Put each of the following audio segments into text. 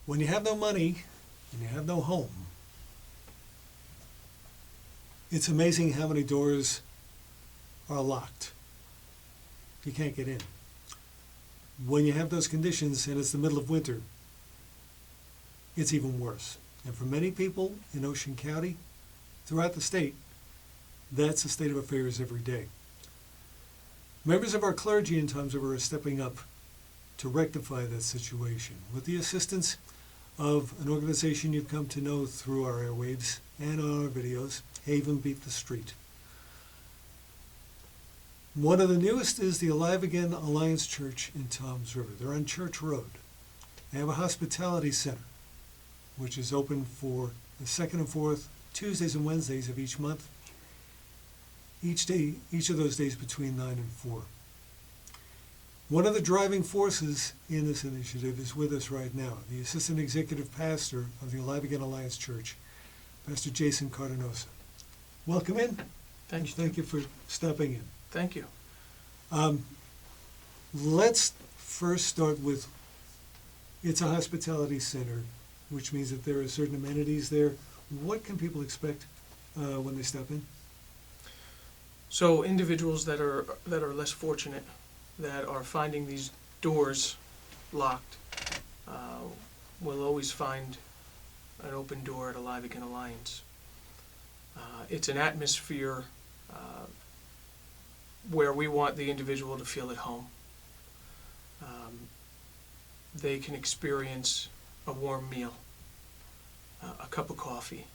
When you have no money and you have no home, it's amazing how many doors are locked. You can't get in. When you have those conditions and it's the middle of winter, it's even worse. And for many people in Ocean County, throughout the state, that's the state of affairs every day. Members of our clergy in Toms River are stepping up to rectify that situation with the assistance of an organization you've come to know through our airwaves and on our videos, Haven Beat the Street. One of the newest is the Alive Again Alliance Church in Toms River. They're on Church Road. They have a hospitality center, which is open for the second and fourth Tuesdays and Wednesdays of each month. Each of those days between 9 and 4. One of the driving forces in this initiative is with us right now, the Assistant Executive Pastor of the Alive Again Alliance Church, Pastor Jason Cardenosa. Welcome in. Thank you. Thank you for stopping in. Thank you. Let's first start with, it's a hospitality center, which means that there are certain amenities there. What can people expect when they step in? So individuals that are less fortunate, that are finding these doors locked, will always find an open door at Alive Again Alliance. It's an atmosphere where we want the individual to feel at home. They can experience a warm meal, a cup of coffee,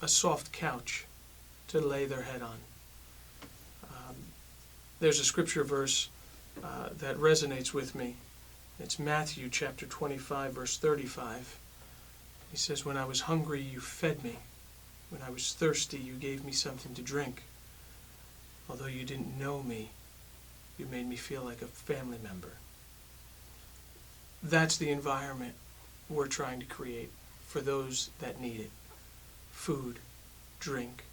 a soft couch to lay their head on. There's a scripture verse that resonates with me. It's Matthew chapter 25, verse 35. He says, "When I was hungry, you fed me. When I was thirsty, you gave me something to drink. Although you didn't know me, you made me feel like a family member." That's the environment we're trying to create for those that need it. Food, drink,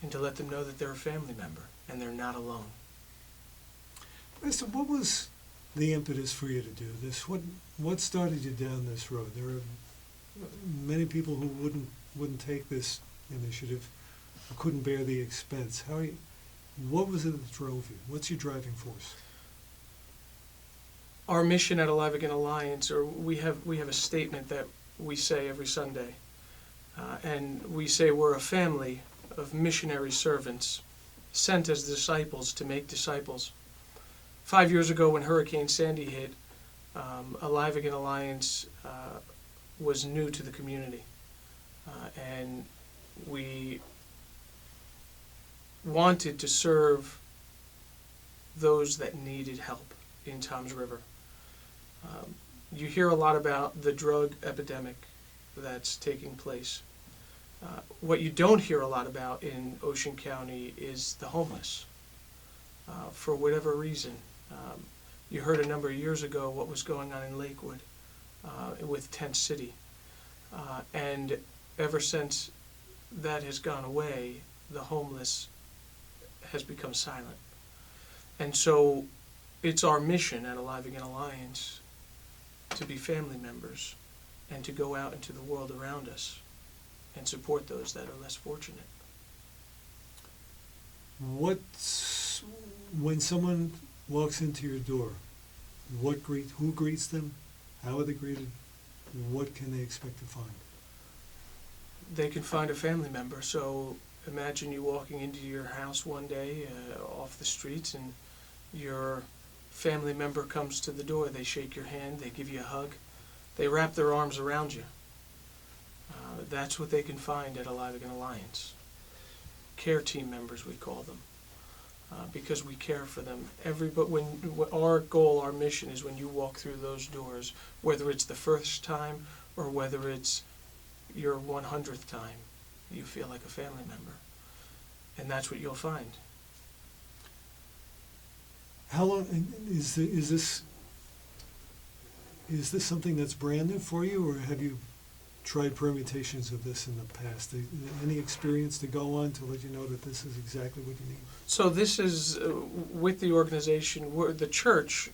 and to let them know that they're a family member and they're not alone. Pastor, what was the impetus for you to do this? What started you down this road? There are many people who wouldn't take this initiative, who couldn't bear the expense. What was it that drove you? What's your driving force? Our mission at Alive Again Alliance, or we have a statement that we say every Sunday, and we say we're a family of missionary servants sent as disciples to make disciples. 5 years ago when Hurricane Sandy hit, Alive Again Alliance was new to the community, and we wanted to serve those that needed help in Toms River. You hear a lot about the drug epidemic that's taking place. What you don't hear a lot about in Ocean County is the homeless. For whatever reason. You heard a number of years ago what was going on in Lakewood with Tent City. And ever since that has gone away, the homeless has become silent. And so it's our mission at Alive Again Alliance to be family members and to go out into the world around us and support those that are less fortunate. When someone walks into your door, who greets them? How are they greeted? What can they expect to find? They can find a family member. So imagine you walking into your house one day off the streets, and your family member comes to the door. They shake your hand, they give you a hug, they wrap their arms around you. That's what they can find at Alive Again Alliance. Care team members, we call them, because we care for them. But when our goal, our mission is when you walk through those doors, whether it's the first time or whether it's your 100th time, you feel like a family member. And that's what you'll find. How long is this something that's brand new for you, or have you tried permutations of this in the past? Any experience to go on to let you know that this is exactly what you need? So this is with the organization, the church,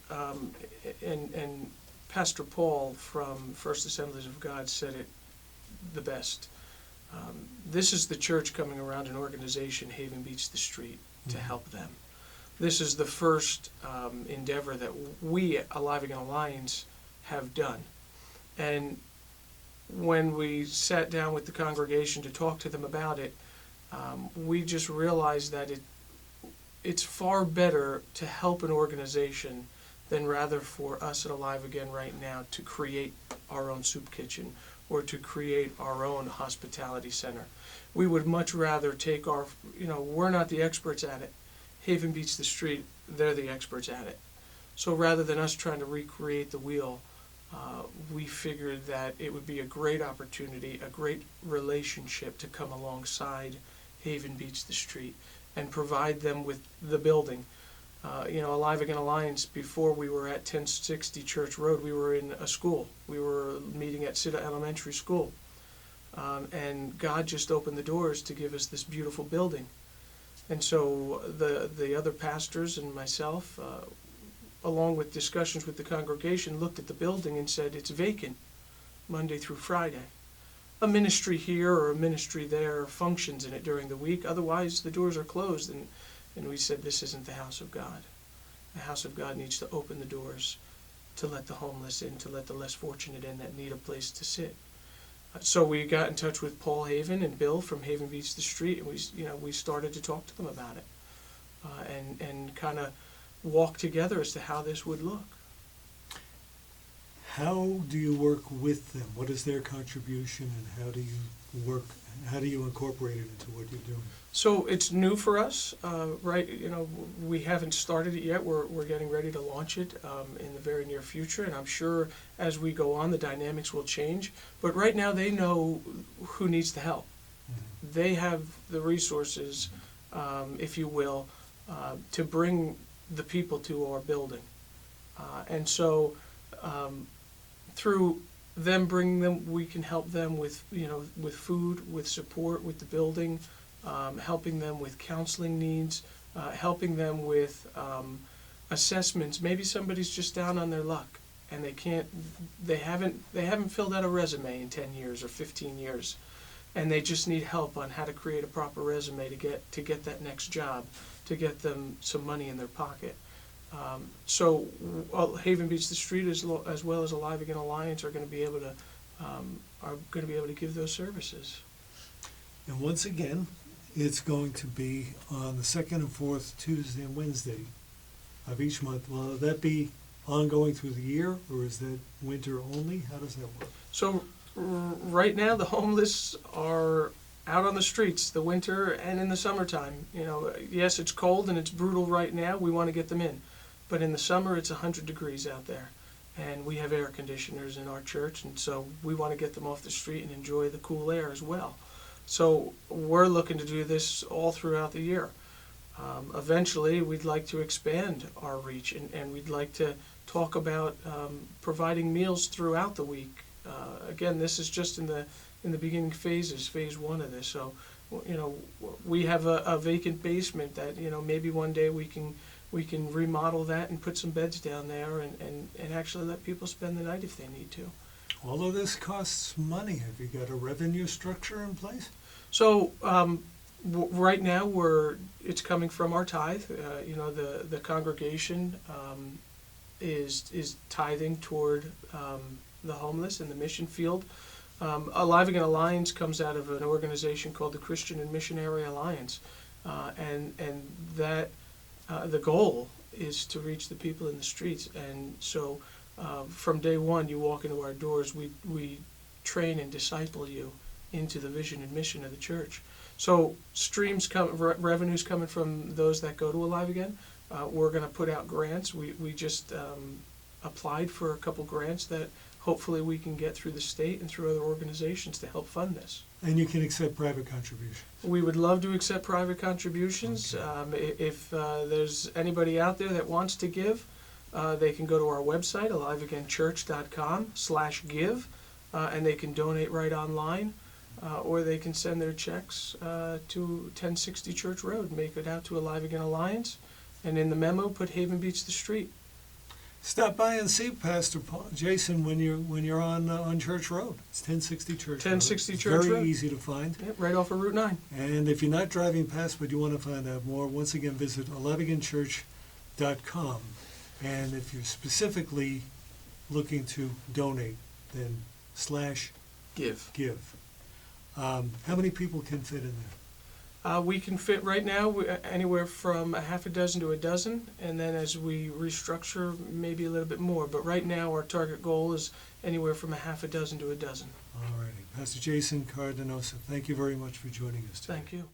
and Pastor Paul from First Assemblies of God said it the best. This is the church coming around an organization, Haven Beach the Street, to help them. This is the first endeavor that we, Alive Again Alliance, have done. And when we sat down with the congregation to talk to them about it, we just realized that it's far better to help an organization than rather for us at Alive Again right now to create our own soup kitchen or to create our own hospitality center. We would much rather take our, we're not the experts at it. Haven Beach the Street, they're the experts at it. So rather than us trying to recreate the wheel, we figured that it would be a great opportunity, a great relationship to come alongside Haven Beach the Street and provide them with the building. Alive Again Alliance, before we were at 1060 Church Road, we were in a school. We were meeting at Sitta Elementary School. And God just opened the doors to give us this beautiful building. And so the other pastors and myself, along with discussions with the congregation, looked at the building and said, it's vacant Monday through Friday. A ministry here or a ministry there functions in it during the week. Otherwise, the doors are closed. And we said, this isn't the house of God. The house of God needs to open the doors to let the homeless in, to let the less fortunate in that need a place to sit. So we got in touch with Paul Haven and Bill from Haven Beach the Street, and we started to talk to them about it, and kind of walk together as to how this would look. How do you work with them? What is their contribution, and how do you incorporate it into what you're doing? So it's new for us, right? We haven't started it yet. We're getting ready to launch it in the very near future, and I'm sure as we go on, the dynamics will change. But right now, they know who needs the help. Mm-hmm. They have the resources, if you will, to bring the people to our building, and so through them bringing them, we can help them with food, with support, with the building. Helping them with counseling needs, helping them with assessments. Maybe somebody's just down on their luck and they haven't filled out a resume in 10 years or 15 years, and they just need help on how to create a proper resume to get that next job, to get them some money in their pocket. So Haven Beach the Street, as well as Alive Again Alliance, are going to be able to give those services. And once again, it's going to be on the second and fourth Tuesday and Wednesday of each month. Will that be ongoing through the year, or is that winter only? How does that work? So right now, the homeless are out on the streets the winter and in the summertime. Yes, it's cold and it's brutal right now. We want to get them in. But in the summer, it's 100 degrees out there. And we have air conditioners in our church, and so we want to get them off the street and enjoy the cool air as well. So we're looking to do this all throughout the year. Eventually, we'd like to expand our reach, and we'd like to talk about providing meals throughout the week. Again, this is just in the beginning phases, phase one of this. So, we have a vacant basement that maybe one day we can remodel that and put some beds down there and actually let people spend the night if they need to. All of this costs money. Have you got a revenue structure in place? So right now it's coming from our tithe. The congregation is tithing toward the homeless in the mission field. Alive Again Alliance comes out of an organization called the Christian and Missionary Alliance, and that the goal is to reach the people in the streets. And so from day one, you walk into our doors, we train and disciple you into the vision and mission of the church. So revenues coming from those that go to Alive Again. We're going to put out grants. We just applied for a couple grants that hopefully we can get through the state and through other organizations to help fund this. And you can accept private contributions? We would love to accept private contributions. Okay. If there's anybody out there that wants to give, they can go to our website, aliveagainchurch.com/give, and they can donate right online, or they can send their checks to 1060 Church Road, make it out to Alive Again Alliance, and in the memo, put Haven Beach the Street. Stop by and see Pastor Jason when you're on Church Road. It's 1060 Church Road. 1060 Church Very Road. easy to find. Yep, right off of Route 9. And if you're not driving past but you want to find out more, once again visit alaviganchurch.com. And if you're specifically looking to donate, then /give. How many people can fit in there? We can fit right now anywhere from a half a dozen to a dozen, and then as we restructure, maybe a little bit more. But right now, our target goal is anywhere from a half a dozen to a dozen. All righty. Pastor Jason Cardenosa, thank you very much for joining us today. Thank you.